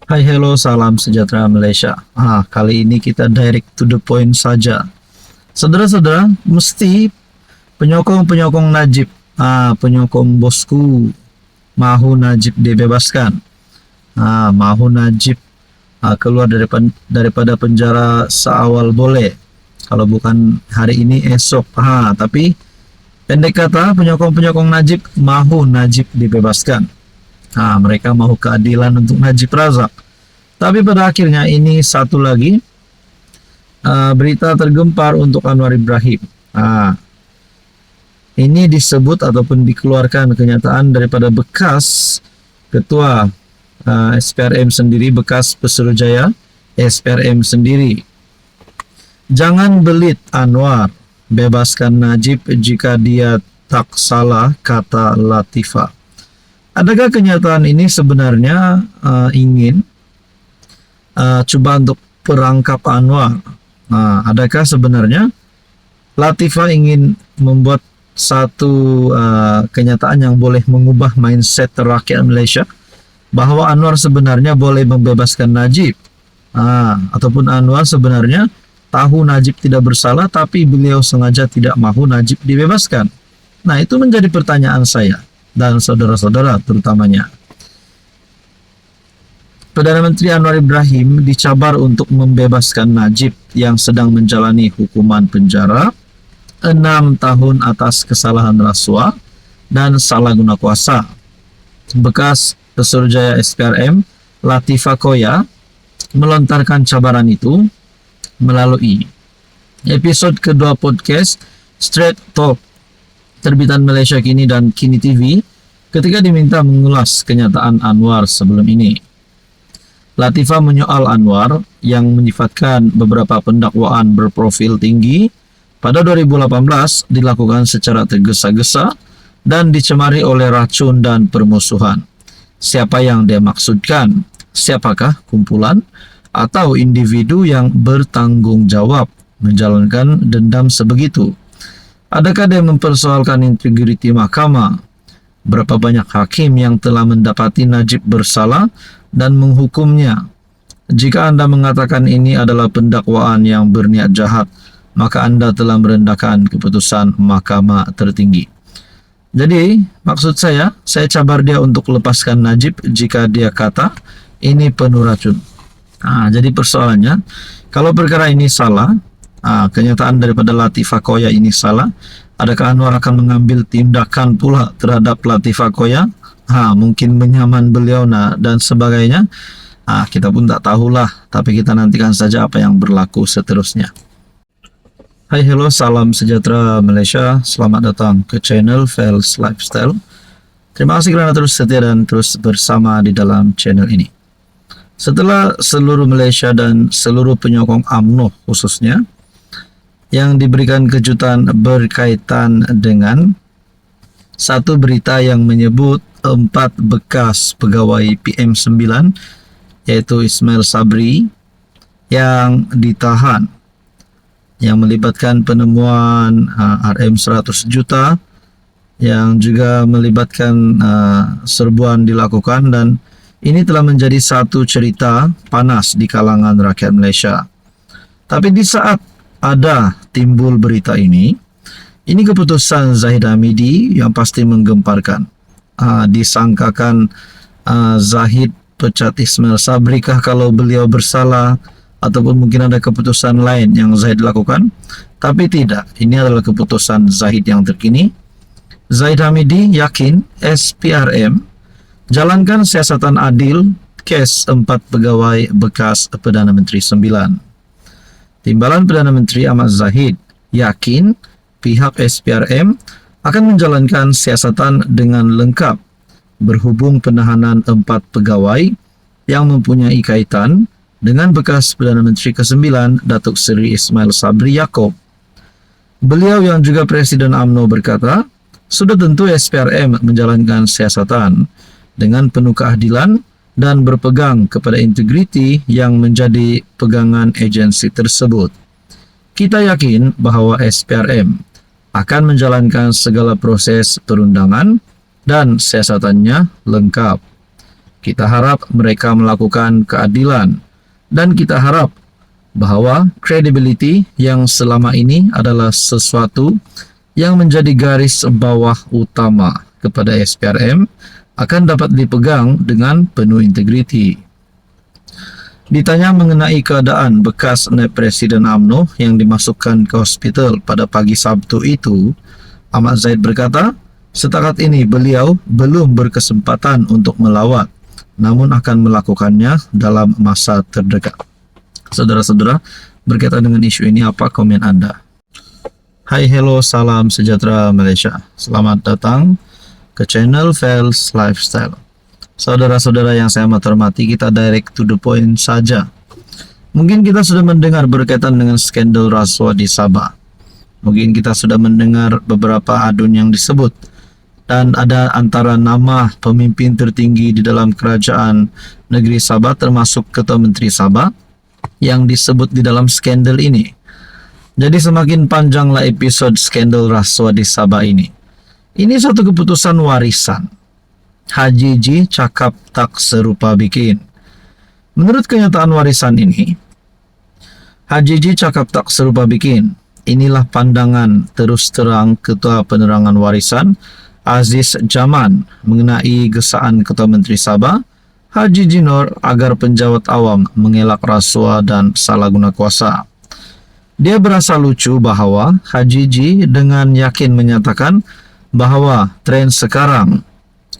Hai, hello, salam sejahtera Malaysia. Kali ini kita direct to the point saja. Saudara-saudara, mesti penyokong-penyokong Najib, penyokong bosku, mahu Najib dibebaskan. Mahu Najib keluar daripada penjara seawal boleh. Kalau bukan hari ini, esok. Tapi pendek kata, penyokong-penyokong Najib mahu Najib dibebaskan. Mereka mahu keadilan untuk Najib Razak. Tapi pada akhirnya ini satu lagi berita tergempar untuk Anwar Ibrahim. Ini disebut ataupun dikeluarkan kenyataan daripada bekas ketua SPRM sendiri, bekas Pesuruhjaya SPRM sendiri. Jangan belit Anwar, bebaskan Najib jika dia tak salah, kata Latifah. Adakah kenyataan ini sebenarnya ingin coba untuk perangkap Anwar? Adakah sebenarnya Latifah ingin membuat satu kenyataan yang boleh mengubah mindset rakyat Malaysia bahwa Anwar sebenarnya boleh membebaskan Najib, ataupun Anwar sebenarnya tahu Najib tidak bersalah tapi beliau sengaja tidak mahu Najib dibebaskan? Nah, itu menjadi pertanyaan saya dan saudara-saudara terutamanya. Perdana Menteri Anwar Ibrahim dicabar untuk membebaskan Najib yang sedang menjalani hukuman penjara 6 tahun atas kesalahan rasuah dan salah guna kuasa. Bekas Pesuruhjaya SPRM Latifah Koya melontarkan cabaran itu melalui episod kedua podcast Straight Talk terbitan Malaysia Kini dan Kini TV ketika diminta mengulas kenyataan Anwar sebelum ini. Latifah menyoal Anwar yang menyifatkan beberapa pendakwaan berprofil tinggi pada 2018 dilakukan secara tergesa-gesa dan dicemari oleh racun dan permusuhan. Siapa yang dia maksudkan? Siapakah kumpulan atau individu yang bertanggung jawab menjalankan dendam sebegitu? Adakah dia mempersoalkan integriti mahkamah? Berapa banyak hakim yang telah mendapati Najib bersalah dan menghukumnya? Jika Anda mengatakan ini adalah pendakwaan yang berniat jahat, maka Anda telah merendahkan keputusan mahkamah tertinggi. Jadi, maksud saya cabar dia untuk lepaskan Najib jika dia kata ini penuh racun. Jadi persoalannya, kalau perkara ini salah, kenyataan daripada Latifah Koya ini salah, adakah Anwar akan mengambil tindakan pula terhadap Latifah Koya? Mungkin menyaman beliau dan sebagainya. Kita pun tak tahulah, tapi kita nantikan saja apa yang berlaku seterusnya. Hai, hello, salam sejahtera Malaysia. Selamat datang ke channel Fels Lifestyle. Terima kasih kerana terus setia dan terus bersama di dalam channel ini. Setelah seluruh Malaysia dan seluruh penyokong UMNO khususnya yang diberikan kejutan berkaitan dengan satu berita yang menyebut 4 bekas pegawai PM9 yaitu Ismail Sabri yang ditahan, yang melibatkan penemuan RM100 juta, yang juga melibatkan serbuan dilakukan, dan ini telah menjadi satu cerita panas di kalangan rakyat Malaysia. Tapi di saat ada timbul berita ini keputusan Zahid Hamidi yang pasti menggemparkan. Disangkakan Zahid pecat Ismail Sabri kah kalau beliau bersalah, ataupun mungkin ada keputusan lain yang Zahid lakukan. Tapi tidak, ini adalah keputusan Zahid yang terkini. Zahid Hamidi yakin SPRM jalankan siasatan adil kes 4 pegawai bekas Perdana Menteri 9. Timbalan Perdana Menteri Ahmad Zahid yakin pihak SPRM akan menjalankan siasatan dengan lengkap berhubung penahanan 4 pegawai yang mempunyai kaitan dengan bekas Perdana Menteri ke-9 Datuk Seri Ismail Sabri Yaakob. Beliau yang juga Presiden UMNO berkata, sudah tentu SPRM menjalankan siasatan dengan penuh keadilan dan berpegang kepada integriti yang menjadi pegangan agensi tersebut. Kita yakin bahawa SPRM akan menjalankan segala proses perundangan dan siasatannya lengkap. Kita harap mereka melakukan keadilan, dan kita harap bahwa credibility yang selama ini adalah sesuatu yang menjadi garis bawah utama kepada SPRM akan dapat dipegang dengan penuh integriti. Ditanya mengenai keadaan bekas naib Presiden UMNO yang dimasukkan ke hospital pada pagi Sabtu itu, Ahmad Zaid berkata, setakat ini beliau belum berkesempatan untuk melawat, namun akan melakukannya dalam masa terdekat. Saudara-saudara, berkaitan dengan isu ini, apa komen Anda? Hai, hello, salam sejahtera Malaysia. Selamat datang ke channel Fels Lifestyle. Saudara-saudara yang saya hormati, kita direct to the point saja. Mungkin kita sudah mendengar berkaitan dengan skandal rasuah di Sabah. Mungkin kita sudah mendengar beberapa adun yang disebut. Dan ada antara nama pemimpin tertinggi di dalam kerajaan negeri Sabah, termasuk Ketua Menteri Sabah, yang disebut di dalam skandal ini. Jadi semakin panjanglah episode skandal rasuah di Sabah ini. Ini suatu keputusan warisan. Haji G cakap tak serupa bikin. Menurut kenyataan warisan ini, Haji G cakap tak serupa bikin. Inilah pandangan terus terang Ketua Penerangan Warisan Aziz Jaman mengenai gesaan Ketua Menteri Sabah Haji G Nur agar penjawat awam mengelak rasuah dan salah guna kuasa. Dia berasa lucu bahwa Haji G dengan yakin menyatakan bahwa tren sekarang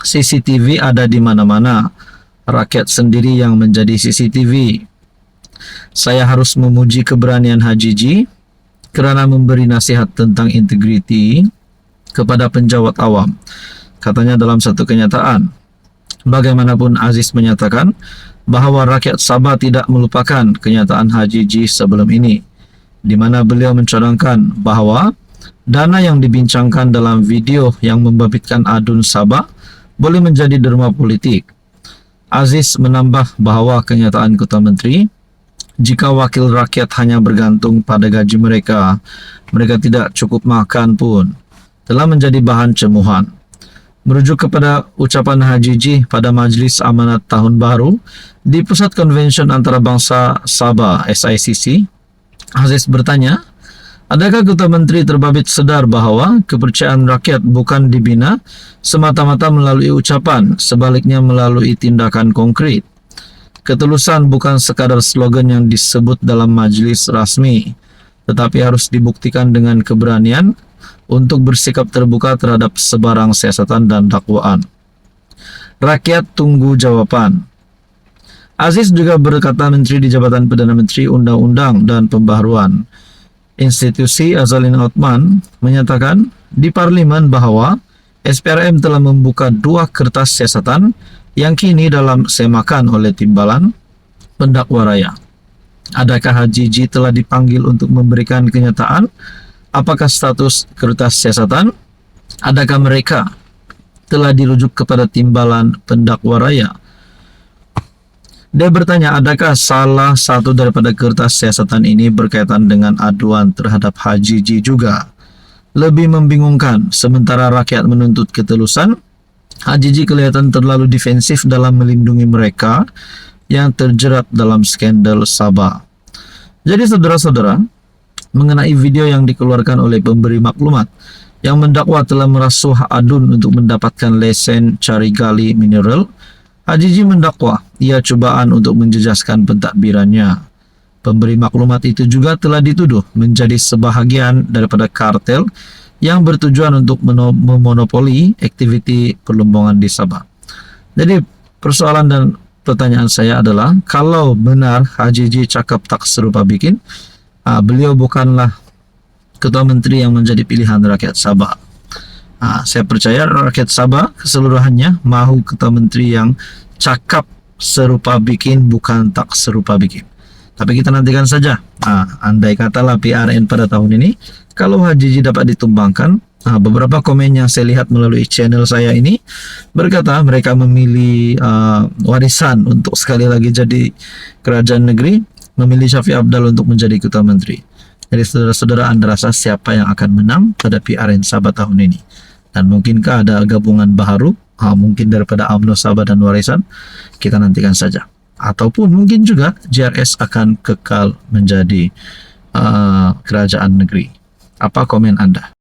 CCTV ada di mana-mana, rakyat sendiri yang menjadi CCTV. Saya harus memuji keberanian Haji G kerana memberi nasihat tentang integriti kepada penjawat awam. Katanya dalam satu kenyataan. Bagaimanapun Aziz menyatakan bahwa rakyat Sabah tidak melupakan kenyataan Haji G sebelum ini, di mana beliau mencadangkan bahwa dana yang dibincangkan dalam video yang membabitkan adun Sabah boleh menjadi derma politik. Aziz menambah bahwa kenyataan Ketua Menteri, jika wakil rakyat hanya bergantung pada gaji mereka, mereka tidak cukup makan pun, telah menjadi bahan cemuhan. Merujuk kepada ucapan Haji G pada Majlis Amanat Tahun Baru di Pusat Konvensyen Antarabangsa Sabah SICC, Aziz bertanya, adakah Ketua Menteri terbabit sedar bahawa kepercayaan rakyat bukan dibina semata-mata melalui ucapan, sebaliknya melalui tindakan konkret. Ketulusan bukan sekadar slogan yang disebut dalam majlis rasmi, tetapi harus dibuktikan dengan keberanian untuk bersikap terbuka terhadap sebarang siasatan dan dakwaan. Rakyat tunggu jawapan. Aziz juga berkata Menteri di Jabatan Perdana Menteri Undang-Undang dan Pembaharuan Institusi Azalin Othman menyatakan di Parlimen bahawa SPRM telah membuka 2 kertas siasatan yang kini dalam semakan oleh timbalan pendakwa raya. Adakah Haji G telah dipanggil untuk memberikan kenyataan apakah status kertas siasatan? Adakah mereka telah dirujuk kepada timbalan pendakwa raya? Dia bertanya, adakah salah satu daripada kertas siasatan ini berkaitan dengan aduan terhadap Haji G juga? Lebih membingungkan, sementara rakyat menuntut ketulusan, Haji G kelihatan terlalu defensif dalam melindungi mereka yang terjerat dalam skandal Sabah. Jadi saudara-saudara, mengenai video yang dikeluarkan oleh pemberi maklumat yang mendakwa telah merasuah adun untuk mendapatkan lesen cari gali mineral, Haji G mendakwa ia cubaan untuk menjejaskan pentadbirannya. Pemberi maklumat itu juga telah dituduh menjadi sebahagian daripada kartel yang bertujuan untuk memonopoli aktiviti perlumbungan di Sabah. Jadi persoalan dan pertanyaan saya adalah, kalau benar Haji G cakap tak serupa bikin, beliau bukanlah Ketua Menteri yang menjadi pilihan rakyat Sabah. Saya percaya rakyat Sabah keseluruhannya mahu Ketua Menteri yang cakap serupa bikin, bukan tak serupa bikin. Tapi kita nantikan saja. Andai katalah PRN pada tahun ini, kalau Haji G dapat ditumbangkan, beberapa komen yang saya lihat melalui channel saya ini berkata mereka memilih warisan untuk sekali lagi jadi kerajaan negeri, memilih Syafiq Abdal untuk menjadi Ketua Menteri. Jadi saudara-saudara, Anda rasa siapa yang akan menang pada PRN Sabah tahun ini? Dan mungkinkah ada gabungan baharu, mungkin daripada UMNO Sabah dan Warisan? kita nantikan saja. Ataupun mungkin juga JRS akan kekal menjadi kerajaan negeri. Apa komen Anda?